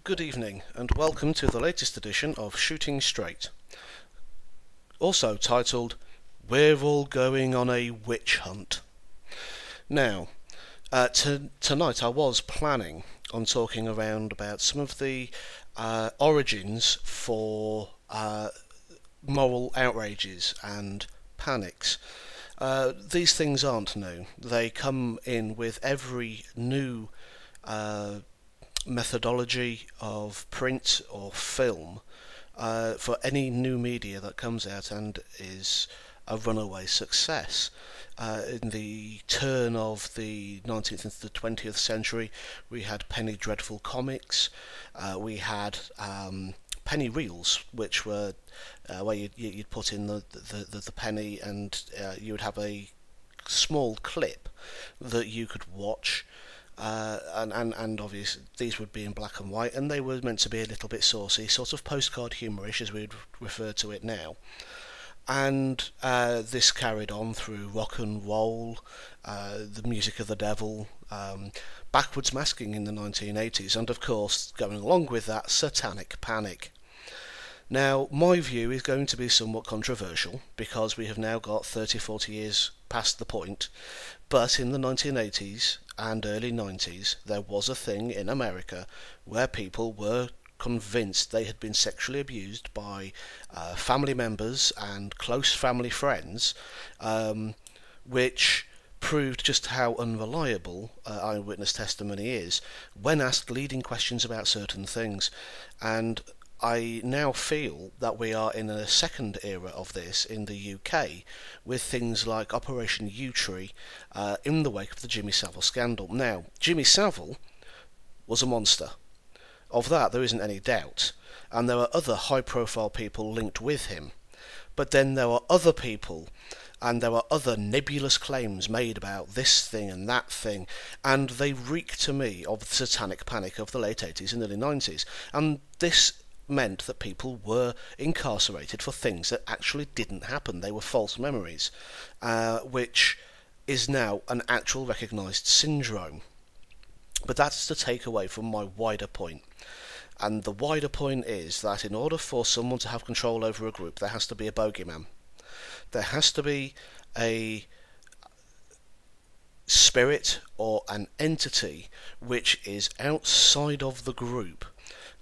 Good evening, and welcome to the latest edition of Shooting Straight, also titled We're All Going on a Witch Hunt. Now, tonight I was planning on talking around about some of the origins for moral outrages and panics. These things aren't new. They come in with every new methodology of print or film for any new media that comes out and is a runaway success. In the turn of the 19th into the 20th century, we had penny dreadful comics. We had penny reels, which were where you'd put in the penny, and you would have a small clip that you could watch. And obviously these would be in black and white, and they were meant to be a little bit saucy, sort of postcard humourish as we would refer to it now. And this carried on through rock and roll, the music of the devil, backwards masking in the 1980s, and of course, going along with that, satanic panic. Now, my view is going to be somewhat controversial, because we have now got 30-40 years past the point, but in the 1980s and early 90s, there was a thing in America where people were convinced they had been sexually abused by family members and close family friends, which proved just how unreliable eyewitness testimony is when asked leading questions about certain things. And I now feel that we are in a second era of this in the UK, with things like Operation Yewtree in the wake of the Jimmy Savile scandal. Now, Jimmy Savile was a monster. Of that there isn't any doubt, and there are other high-profile people linked with him. But then there are other people, and there are other nebulous claims made about this thing and that thing, and they reek to me of the satanic panic of the late 80s and early 90s. And this meant that people were incarcerated for things that actually didn't happen. They were false memories, which is now an actual recognised syndrome. But that's to take away from my wider point. And the wider point is that in order for someone to have control over a group, there has to be a bogeyman. There has to be a spirit or an entity which is outside of the group,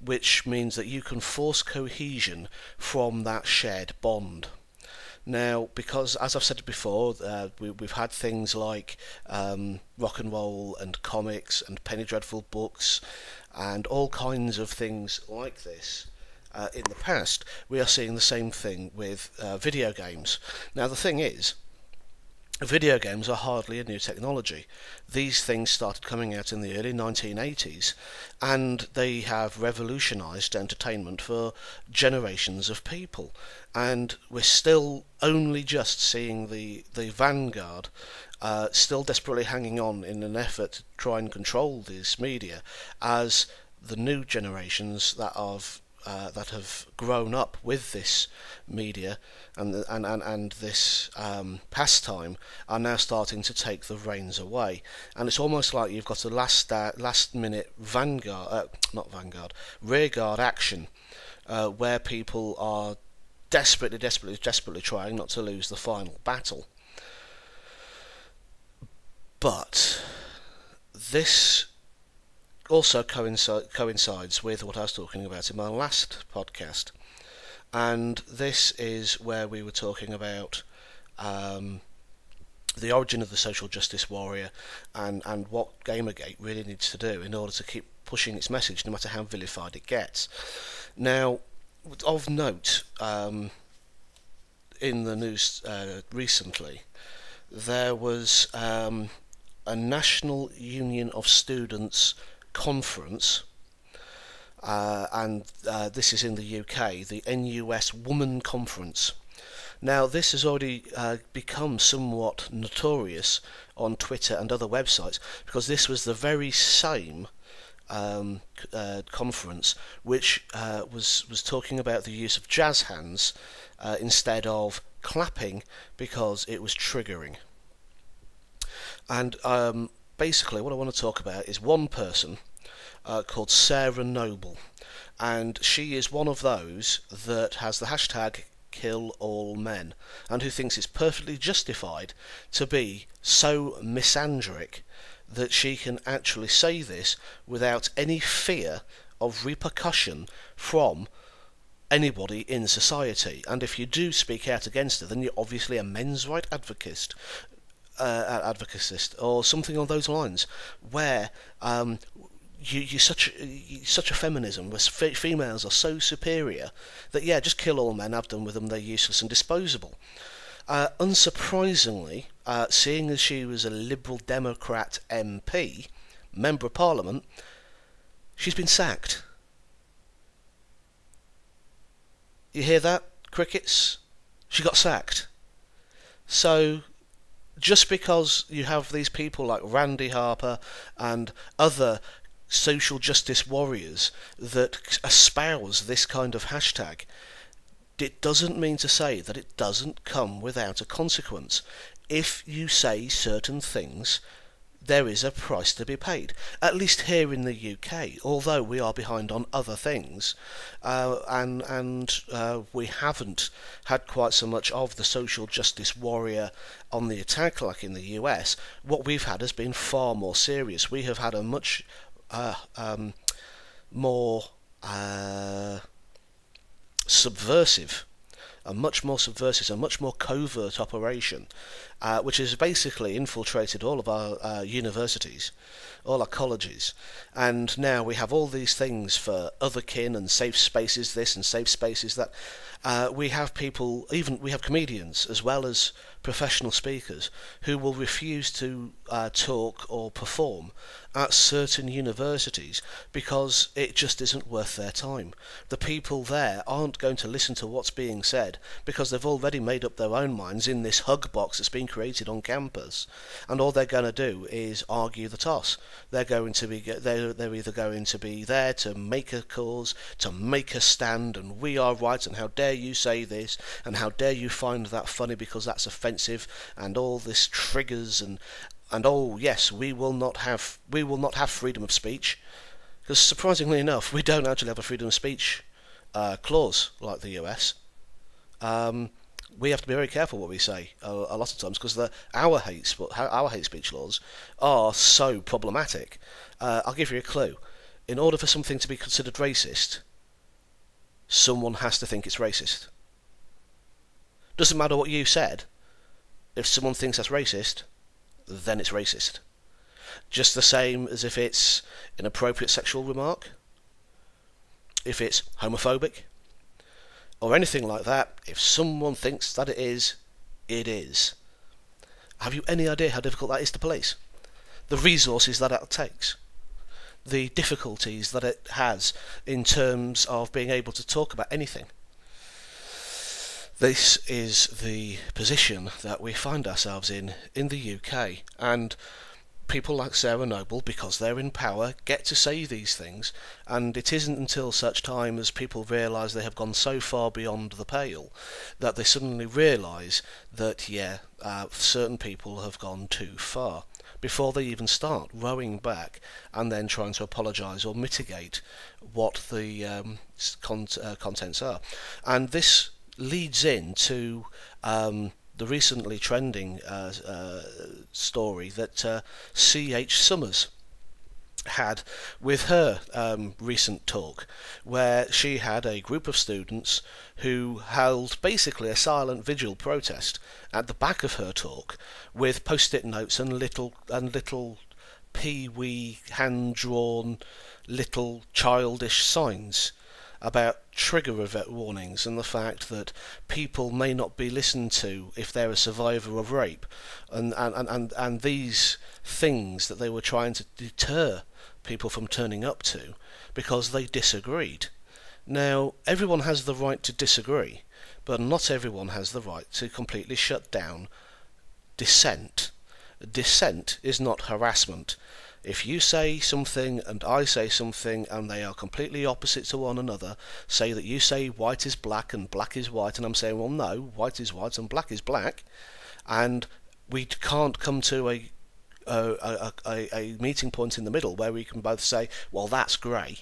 which means that you can force cohesion from that shared bond. Now, because, as I've said before, we've had things like rock and roll and comics and penny dreadful books and all kinds of things like this in the past. We are seeing the same thing with video games. Now, the thing is, video games are hardly a new technology. These things started coming out in the early 1980s, and they have revolutionised entertainment for generations of people. And we're still only just seeing the vanguard still desperately hanging on in an effort to try and control this media, as the new generations that have grown up with this media and this pastime are now starting to take the reins away. And it's almost like you've got a last minute rearguard action where people are desperately trying not to lose the final battle. But this also coincides with what I was talking about in my last podcast, and this is where we were talking about the origin of the social justice warrior and what Gamergate really needs to do in order to keep pushing its message no matter how vilified it gets. Now, of note, in the news recently, there was a National Union of Students conference, and this is in the UK, the NUS Woman Conference. Now, this has already become somewhat notorious on Twitter and other websites, because this was the very same conference which was talking about the use of jazz hands instead of clapping, because it was triggering. And basically what I want to talk about is one person called Sarah Noble, and she is one of those that has the hashtag kill all men, and who thinks it's perfectly justified to be so misandric that she can actually say this without any fear of repercussion from anybody in society. And if you do speak out against it, then you're obviously a men's right advocist, or something on those lines, where you're such a feminism where females are so superior that just kill all men, have done with them, they're useless and disposable. Unsurprisingly, seeing as she was a Liberal Democrat MP, Member of Parliament, she's been sacked. You hear that, crickets? She got sacked. So, just because you have these people like Randy Harper and other social justice warriors that espouse this kind of hashtag, it doesn't mean to say that it doesn't come without a consequence. If you say certain things, there is a price to be paid, at least here in the UK, although we are behind on other things, and we haven't had quite so much of the social justice warrior on the attack like in the US. What we've had has been far more serious. We have had a much more subversive, a much more covert operation, which has basically infiltrated all of our universities, all our colleges, and now we have all these things for otherkin and safe spaces this and safe spaces that. We have people, we have comedians as well as professional speakers who will refuse to talk or perform at certain universities because it just isn't worth their time. The people there aren't going to listen to what's being said because they've already made up their own minds in this hug box that's been created on campus, and all they're going to do is argue the toss. They're either going to be there to make a cause, to make a stand, and we are right, and how dare you say this, and how dare you find that funny because that's offensive, and all this triggers, and oh yes, we will not have freedom of speech, because surprisingly enough, we don't actually have a freedom of speech clause like the US. We have to be very careful what we say a lot of times because our hate speech laws are so problematic. I'll give you a clue. In order for something to be considered racist, someone has to think it's racist. Doesn't matter what you said. If someone thinks that's racist, then it's racist. Just the same as if it's an inappropriate sexual remark, if it's homophobic, or anything like that. If someone thinks that it is, it is. Have you any idea how difficult that is to police? The resources that it takes, the difficulties that it has in terms of being able to talk about anything. This is the position that we find ourselves in the UK, and people like Sarah Noble, because they're in power, get to say these things, and it isn't until such time as people realise they have gone so far beyond the pale that they suddenly realise that certain people have gone too far before they even start rowing back and then trying to apologise or mitigate what the contents are. And this leads into the recently trending story that C.H. Summers had with her recent talk, where she had a group of students who held basically a silent vigil protest at the back of her talk with post-it notes and little pee-wee hand-drawn little childish signs about trigger warnings and the fact that people may not be listened to if they're a survivor of rape, and these things that they were trying to deter people from turning up to because they disagreed. Now, everyone has the right to disagree, but not everyone has the right to completely shut down dissent. Dissent is not harassment. If you say something and I say something and they are completely opposite to one another, say that you say white is black and black is white, and I'm saying, well, no, white is white and black is black, and we can't come to a meeting point in the middle where we can both say, well, that's grey,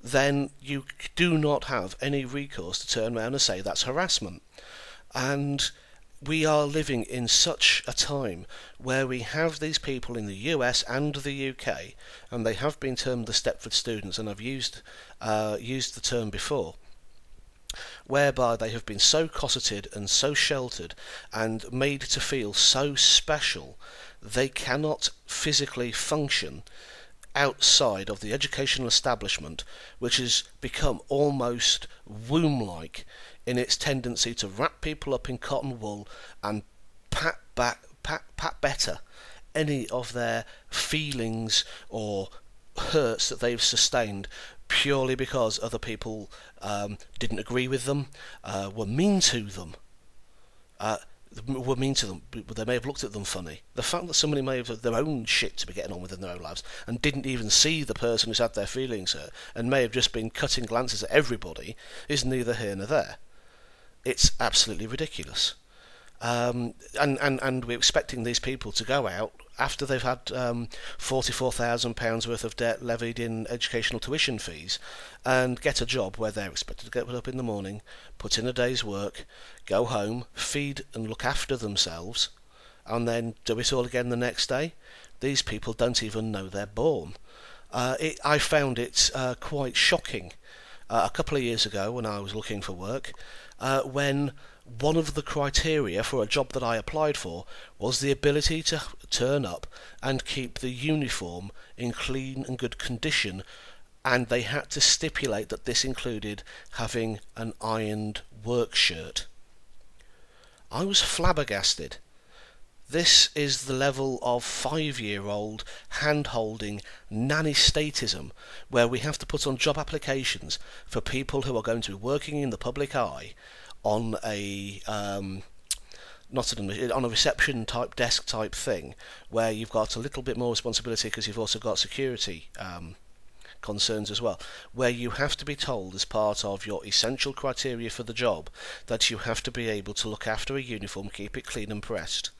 then you do not have any recourse to turn around and say that's harassment. And we are living in such a time where we have these people in the US and the UK, and they have been termed the Stepford students, and I've used the term before, whereby they have been so cosseted and so sheltered and made to feel so special they cannot physically function outside of the educational establishment, which has become almost womb-like in its tendency to wrap people up in cotton wool and pat better any of their feelings or hurts that they've sustained purely because other people didn't agree with them, were mean to them. They may have looked at them funny. The fact that somebody may have had their own shit to be getting on with in their own lives and didn't even see the person who's had their feelings hurt and may have just been cutting glances at everybody is neither here nor there. It's absolutely ridiculous. And we're expecting these people to go out after they've had £44,000 worth of debt levied in educational tuition fees and get a job where they're expected to get up in the morning, put in a day's work, go home, feed and look after themselves, and then do it all again the next day. These people don't even know they're born. I found it quite shocking a couple of years ago when I was looking for work, when one of the criteria for a job that I applied for was the ability to turn up and keep the uniform in clean and good condition, and they had to stipulate that this included having an ironed work shirt. I was flabbergasted. This is the level of 5-year-old hand-holding nanny statism where we have to put on job applications for people who are going to be working in the public eye on a on a reception type desk type thing, where you've got a little bit more responsibility because you've also got security concerns as well, where you have to be told as part of your essential criteria for the job that you have to be able to look after a uniform, keep it clean and pressed.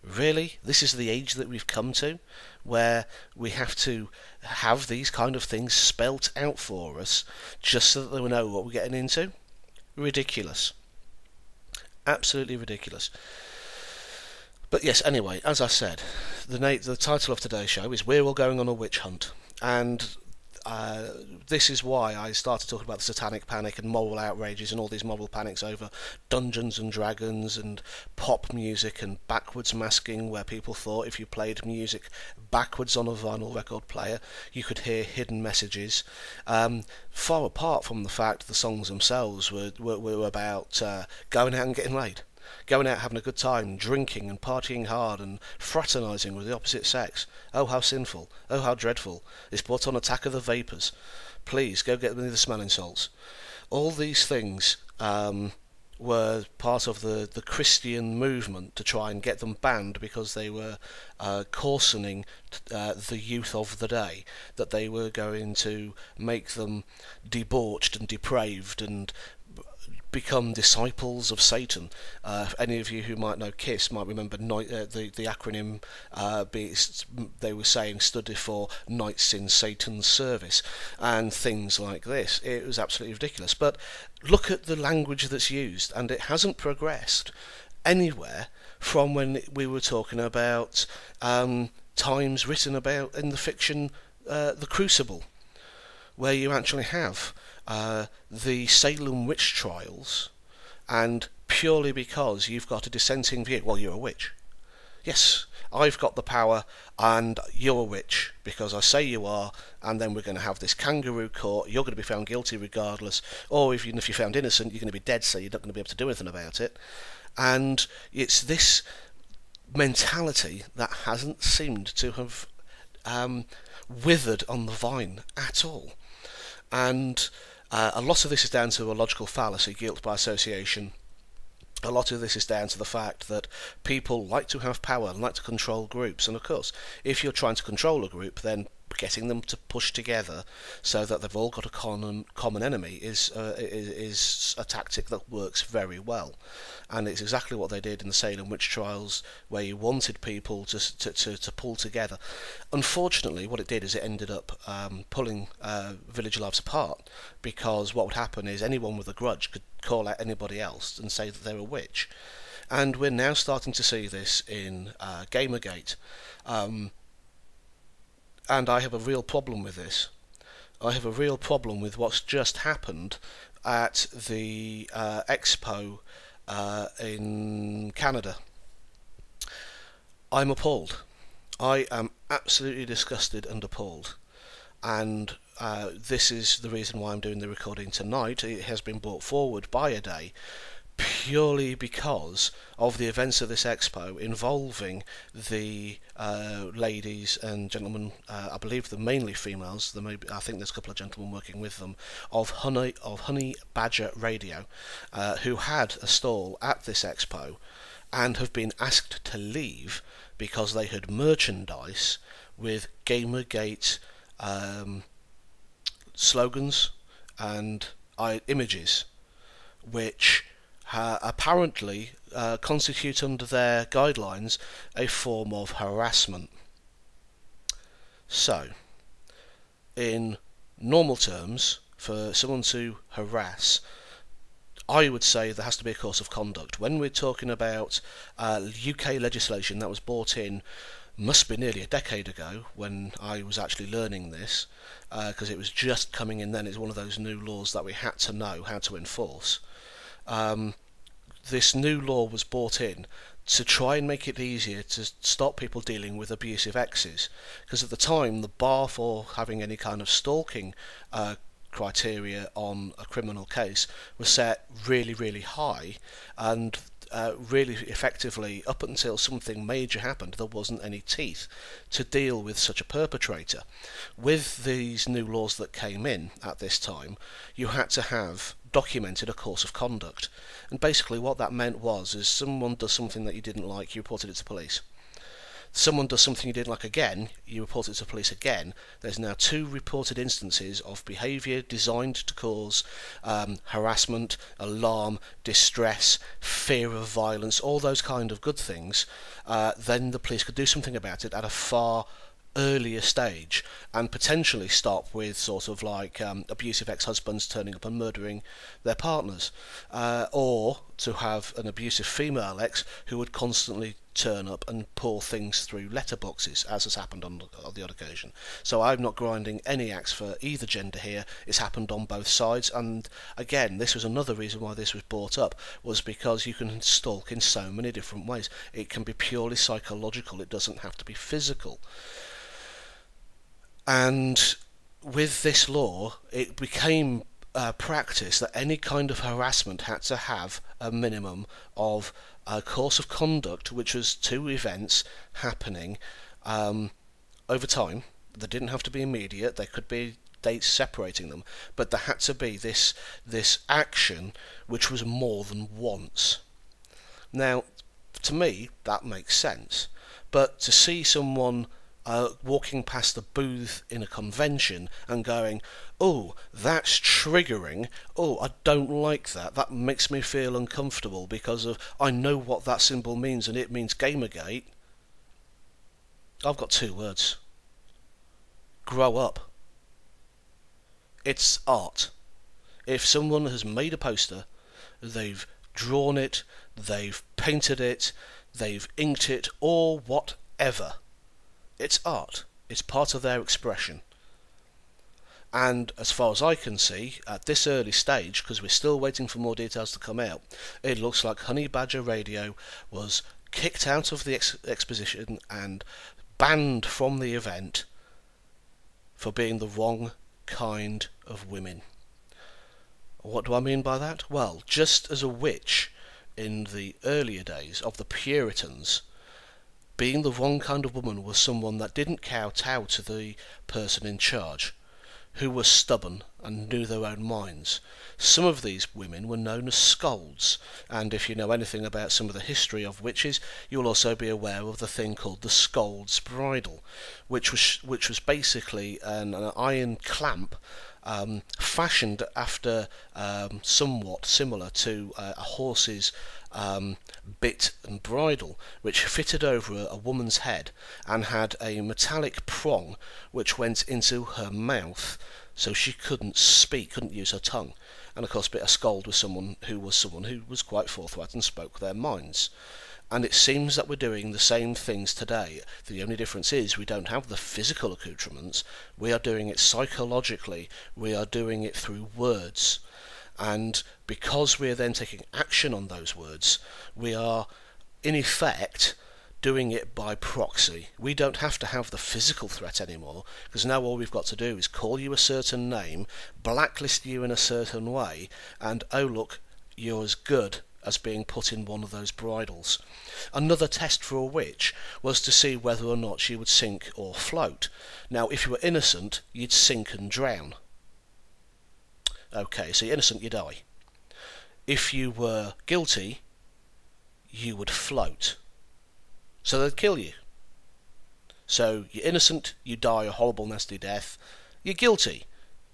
Really? This is the age that we've come to, where we have to have these kind of things spelt out for us just so that we know what we're getting into? Ridiculous. Absolutely ridiculous. But yes, anyway, as I said, the title of today's show is We're All Going on a Witch Hunt, and this is why I started talking about the satanic panic and moral outrages and all these moral panics over Dungeons and Dragons and pop music and backwards masking, where people thought if you played music backwards on a vinyl record player you could hear hidden messages, far apart from the fact the songs themselves were about going out and getting laid, going out having a good time, drinking and partying hard and fraternising with the opposite sex. Oh, how sinful. Oh, how dreadful. It's brought on Attack of the Vapours. Please, go get me the smelling salts. All these things were part of the Christian movement to try and get them banned because they were coarsening the youth of the day, that they were going to make them debauched and depraved and become disciples of Satan. Any of you who might know KISS might remember the acronym they were saying stood for Knights in Satan's Service and things like this. It was absolutely ridiculous. But look at the language that's used, and it hasn't progressed anywhere from when we were talking about times written about in the fiction The Crucible, where you actually have the Salem witch trials, and purely because you've got a dissenting view, well, you're a witch. Yes, I've got the power and you're a witch because I say you are, and then we're going to have this kangaroo court. You're going to be found guilty regardless, or even if you're found innocent, you're going to be dead, so you're not going to be able to do anything about it. And it's this mentality that hasn't seemed to have withered on the vine at all. And a lot of this is down to a logical fallacy, guilt by association. A lot of this is down to the fact that people like to have power and like to control groups. And of course, if you're trying to control a group, then getting them to push together so that they've all got a common enemy is a tactic that works very well, and it's exactly what they did in the Salem witch trials, where you wanted people to pull together. Unfortunately, what it did is it ended up pulling village lives apart, because what would happen is anyone with a grudge could call out anybody else and say that they're a witch. And we're now starting to see this in Gamergate. And I have a real problem with this. I have a real problem with what's just happened at the Expo in Canada. I'm appalled. I am absolutely disgusted and appalled. And this is the reason why I'm doing the recording tonight. It has been brought forward by a day, purely because of the events of this expo involving the ladies and gentlemen, I believe they're mainly females, I think there's a couple of gentlemen working with them, of Honey Badger Radio, who had a stall at this expo and have been asked to leave because they had merchandise with Gamergate slogans and images, which apparently constitute under their guidelines a form of harassment. So, in normal terms, for someone to harass, I would say there has to be a course of conduct. When we're talking about UK legislation that was brought in, must be nearly a decade ago when I was actually learning this, because it was just coming in then. It's one of those new laws that we had to know how to enforce. This new law was brought in to try and make it easier to stop people dealing with abusive exes, because at the time the bar for having any kind of stalking criteria on a criminal case was set really, really high, and really effectively, up until something major happened, there wasn't any teeth to deal with such a perpetrator. With these new laws that came in at this time, you had to have documented a course of conduct, and basically what that meant was, is someone does something that you didn't like, you reported it to police. Someone does something you didn't like again, you report it to police again. There's now 2 reported instances of behaviour designed to cause harassment, alarm, distress, fear of violence, all those kind of good things. Then the police could do something about it at a far earlier stage, and potentially stop with sort of like abusive ex-husbands turning up and murdering their partners, or to have an abusive female ex who would constantly turn up and pour things through letterboxes, as has happened on the odd occasion. So I'm not grinding any axe for either gender here. It's happened on both sides, and again, this was another reason why this was brought up, was because you can stalk in so many different ways. It can be purely psychological, it doesn't have to be physical. And with this law, it became practice that any kind of harassment had to have a minimum of a course of conduct, which was 2 events happening over time. They didn't have to be immediate, there could be dates separating them, but there had to be this action which was more than once. Now, to me, that makes sense, but to see someone walking past the booth in a convention and going, oh, that's triggering, oh, I don't like that, that makes me feel uncomfortable because of, I know what that symbol means and it means Gamergate. I've got 2 words. Grow up. It's art. If someone has made a poster, they've drawn it, they've painted it, they've inked it, or whatever, it's art. It's part of their expression. And as far as I can see, at this early stage, because we're still waiting for more details to come out, it looks like Honey Badger Radio was kicked out of the exposition and banned from the event for being the wrong kind of women. What do I mean by that? Well, just as a witch in the earlier days of the Puritans, being the wrong kind of woman was someone that didn't kowtow to the person in charge, who was stubborn and knew their own minds. Some of these women were known as scolds, and if you know anything about some of the history of witches, you'll also be aware of the thing called the scold's bridle, which was basically an iron clamp fashioned after somewhat similar to a horse's bit and bridle, which fitted over a woman's head and had a metallic prong which went into her mouth, so she couldn't speak, couldn't use her tongue. And of course, a scold was someone who was quite forthright and spoke their minds. And it seems that we're doing the same things today. The only difference is we don't have the physical accoutrements. We are doing it psychologically. We are doing it through words. And because we are then taking action on those words, we are, in effect, doing it by proxy. We don't have to have the physical threat anymore, because now all we've got to do is call you a certain name, blacklist you in a certain way, and oh look, you're as good as being put in one of those bridles. Another test for a witch was to see whether or not she would sink or float. Now, if you were innocent, you'd sink and drown. Okay, so you're innocent, you die. If you were guilty, you would float. So they'd kill you. So you're innocent, you die a horrible, nasty death. You're guilty,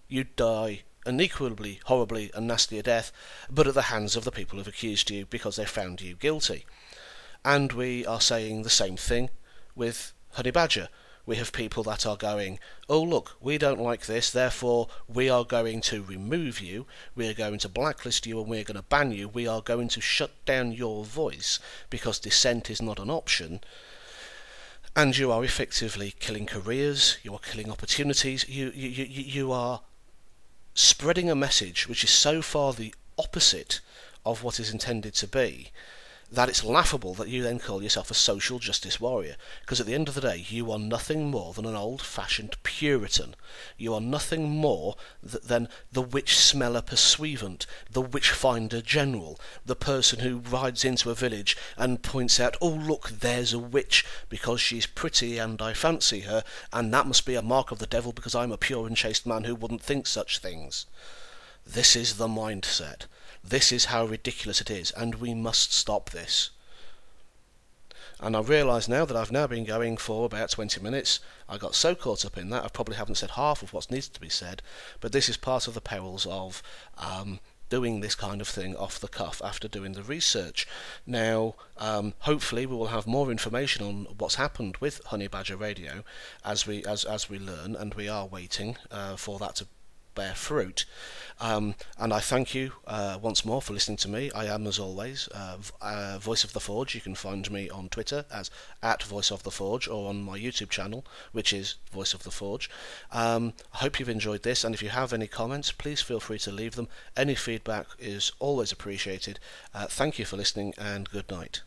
you die an equally horribly and nasty a death, but at the hands of the people who've accused you because they found you guilty. And we are saying the same thing with Honey Badger. We have people that are going, oh look, we don't like this, therefore we are going to remove you, we are going to blacklist you, and we are going to ban you, we are going to shut down your voice because dissent is not an option. And you are effectively killing careers, you are killing opportunities, you are spreading a message which is so far the opposite of what is intended to be, that it's laughable that you then call yourself a social justice warrior, because at the end of the day you are nothing more than an old-fashioned Puritan. You are nothing more than the witch-smeller pursuivant, the witch-finder general, the person who rides into a village and points out, oh look, there's a witch because she's pretty and I fancy her, and that must be a mark of the devil because I'm a pure and chaste man who wouldn't think such things. This is the mindset. This is how ridiculous it is, and we must stop this. And I realise now that I've now been going for about 20 minutes. I got so caught up in that I probably haven't said half of what needs to be said, but this is part of the perils of doing this kind of thing off the cuff after doing the research. Now, hopefully we will have more information on what's happened with Honey Badger Radio as we learn, and we are waiting for that to bear fruit. And I thank you once more for listening to me. I am, as always, Voice of the Forge. You can find me on Twitter as @VoiceOfTheForge, or on my YouTube channel, which is Voice of the Forge. I hope you've enjoyed this, and if you have any comments, please feel free to leave them. Any feedback is always appreciated. Thank you for listening, and good night.